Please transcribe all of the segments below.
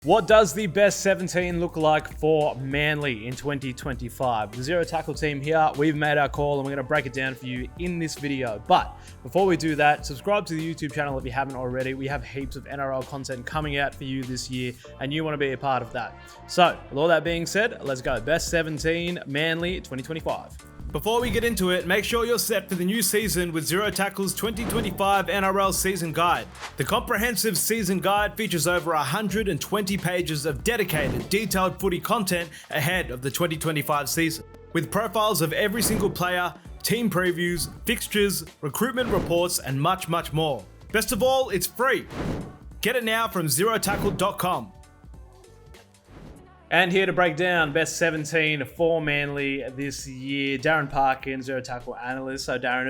What does the best 17 look like for Manly in 2025? The Zero Tackle team here, we've made our call and we're going to break it down for you in this video. But before we do that, subscribe to the YouTube channel if you haven't already. We have heaps of NRL content coming out for you this year and you want to be a part of that. So with all that being said, let's go. Best 17 Manly 2025. Before we get into it, make sure you're set for the new season with Zero Tackle's 2025 NRL Season Guide. The comprehensive season guide features over 120 pages of dedicated, detailed footy content ahead of the 2025 season, with profiles of every single player, team previews, fixtures, recruitment reports, and much, much more. Best of all, it's free. Get it now from zerotackle.com. And here to break down best 17 for Manly this year, Darren Parkin, Zero Tackle analyst. So Darren,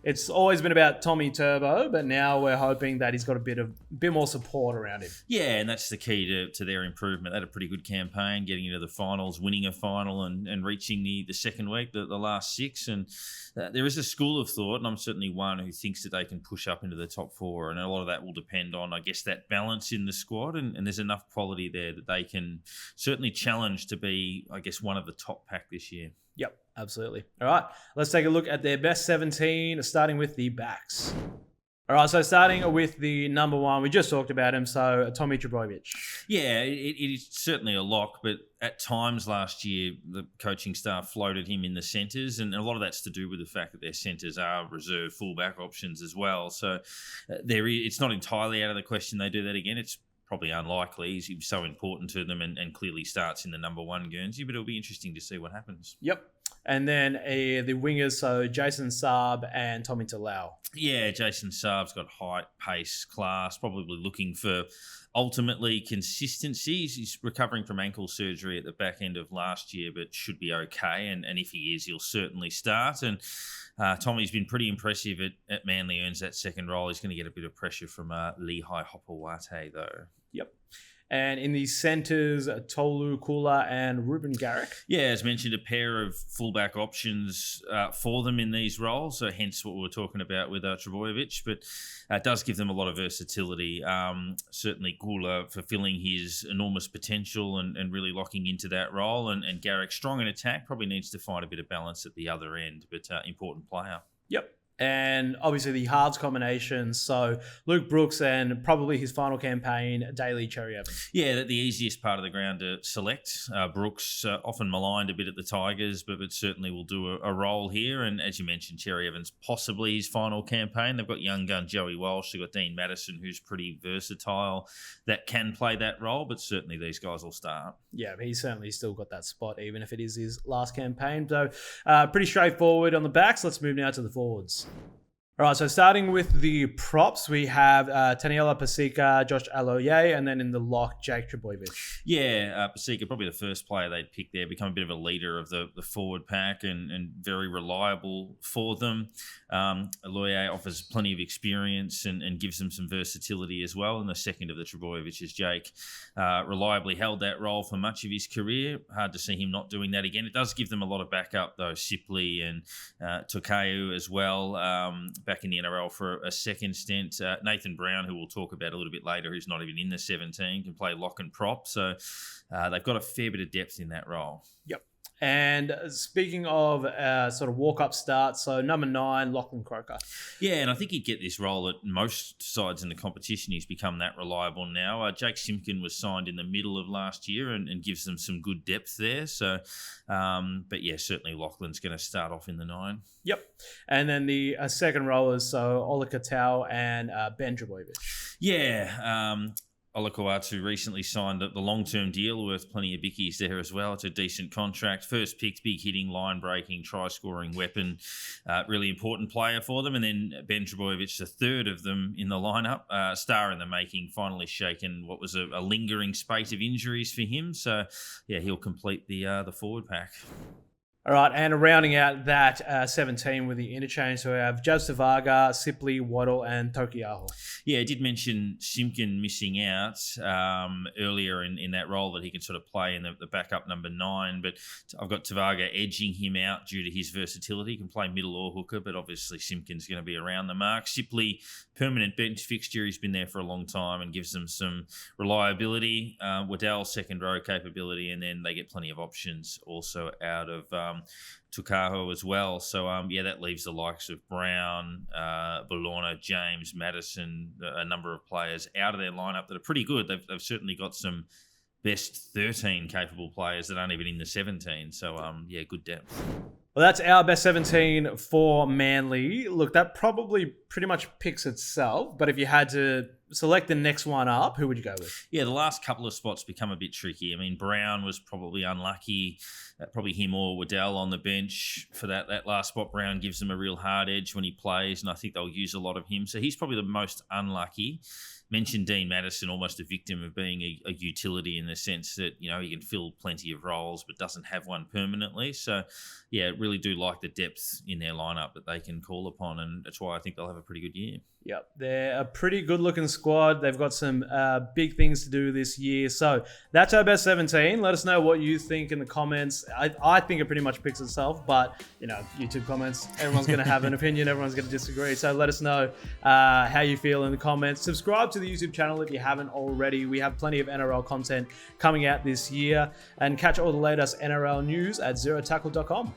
it's always been about Tommy Turbo, but now we're hoping that he's got a bit more support around him. Yeah, and that's the key to their improvement. They had a pretty good campaign, getting into the finals, winning a final and reaching the second week, the last six. And there is a school of thought, and I'm certainly one who thinks that they can push up into the top four. And a lot of that will depend on, I guess, that balance in the squad. And there's enough quality there that they can certainly challenge to be, I guess, one of the top pack this year. Yep, absolutely. All right, let's take a look at their best 17, starting with the backs. All right, so starting with the number one, we just talked about him, so Tommy Trbojevic. Yeah, it is certainly a lock, but at times last year, the coaching staff floated him in the centres, and a lot of that's to do with the fact that their centres are reserve fullback options as well. So it's not entirely out of the question they do that again. It's probably unlikely. He's so important to them and clearly starts in the number one Guernsey, but it'll be interesting to see what happens. Yep. And then the wingers, so Jason Saab and Tommy Talau. Yeah, Jason Saab's got height, pace, class, probably looking for ultimately consistency. He's recovering from ankle surgery at the back end of last year, but should be okay. And if he is, he'll certainly start. And Tommy's been pretty impressive at Manly, earns that second role. He's going to get a bit of pressure from Lehigh Hopewate, though. Yep. And in the centres, Tolu Kula and Ruben Garrick. Yeah, as mentioned, a pair of fullback options for them in these roles, so hence what we were talking about with Trbojevic, but it does give them a lot of versatility. Certainly Kula fulfilling his enormous potential and really locking into that role, and Garrick strong in attack, probably needs to find a bit of balance at the other end, but important player. Yep. And obviously the halves combination, so Luke Brooks and probably his final campaign, Daly Cherry Evans. Yeah, the easiest part of the ground to select. Brooks often maligned a bit at the Tigers, but certainly will do a role here. And as you mentioned, Cherry Evans possibly his final campaign. They've got young gun Joey Walsh. They've got Dean Madison, who's pretty versatile, that can play that role, but certainly these guys will start. Yeah, he's certainly still got that spot, even if it is his last campaign. So pretty straightforward on the backs. Let's move now to the forwards. All right, so starting with the props, we have Taniela Paseka, Josh Aloiai, and then in the lock, Jake Trbojevic. Yeah, Paseka, probably the first player they'd pick there, become a bit of a leader of the forward pack and very reliable for them. Aloiai offers plenty of experience and gives them some versatility as well. And the second of the Trbojevic is Jake. Reliably held that role for much of his career. Hard to see him not doing that again. It does give them a lot of backup, though. Sipley and Tokeu as well. Back in the NRL for a second stint. Nathan Brown, who we'll talk about a little bit later, who's not even in the 17, can play lock and prop. So they've got a fair bit of depth in that role. Yep. And speaking of sort of walk-up starts, so number 9, Lachlan Croker. Yeah, and I think he'd get this role at most sides in the competition. He's become that reliable now. Jake Simpkin was signed in the middle of last year and gives them some good depth there. So, but yeah, certainly Lachlan's going to start off in the 9. Yep. And then the second rowers, so Ola Katau and Ben Trbojevic. Yeah, Olakau'atu recently signed the long-term deal worth plenty of bickies there as well. It's a decent contract. First picked, big hitting, line-breaking, try-scoring weapon. Really important player for them. And then Ben Trbojevic, the third of them in the lineup. Star in the making, finally shaken what was a lingering spate of injuries for him. So, yeah, he'll complete the forward pack. All right, and rounding out that 17 with the interchange, so we have Javsavaga, Sipley, Waddle, and Tokiaho. Yeah, I did mention Simpkin missing out earlier in that role that he can sort of play in the backup number 9, but I've got Tavaga edging him out due to his versatility. He can play middle or hooker, but obviously Simpkin's going to be around the mark. Sipley, permanent bench fixture. He's been there for a long time and gives them some reliability. Waddell, second row capability, and then they get plenty of options also out of Tukaho as well. So, that leaves the likes of Brown, Bologna, James, Madison, a number of players out of their lineup that are pretty good. They've certainly got some best 13 capable players that aren't even in the 17. So, good depth. Well, that's our best 17 for Manly. Look, that probably pretty much picks itself, but if you had to select the next one up, who would you go with? Yeah, the last couple of spots become a bit tricky. I mean, Brown was probably unlucky, probably him or Waddell on the bench for that last spot. Brown gives them a real hard edge when he plays, and I think they'll use a lot of him. So he's probably the most unlucky. Mentioned Dean Madison, almost a victim of being a utility in the sense that, he can fill plenty of roles but doesn't have one permanently. So, really do like the depth in their lineup that they can call upon, and that's why I think they'll have a pretty good year. Yep, they're a pretty good-looking squad. They've got some big things to do this year. So that's our best 17. Let us know what you think in the comments. I think it pretty much picks itself, but, YouTube comments, everyone's going to have an opinion. Everyone's going to disagree. So let us know how you feel in the comments. Subscribe to the YouTube channel if you haven't already. We have plenty of NRL content coming out this year. And catch all the latest NRL news at zerotackle.com.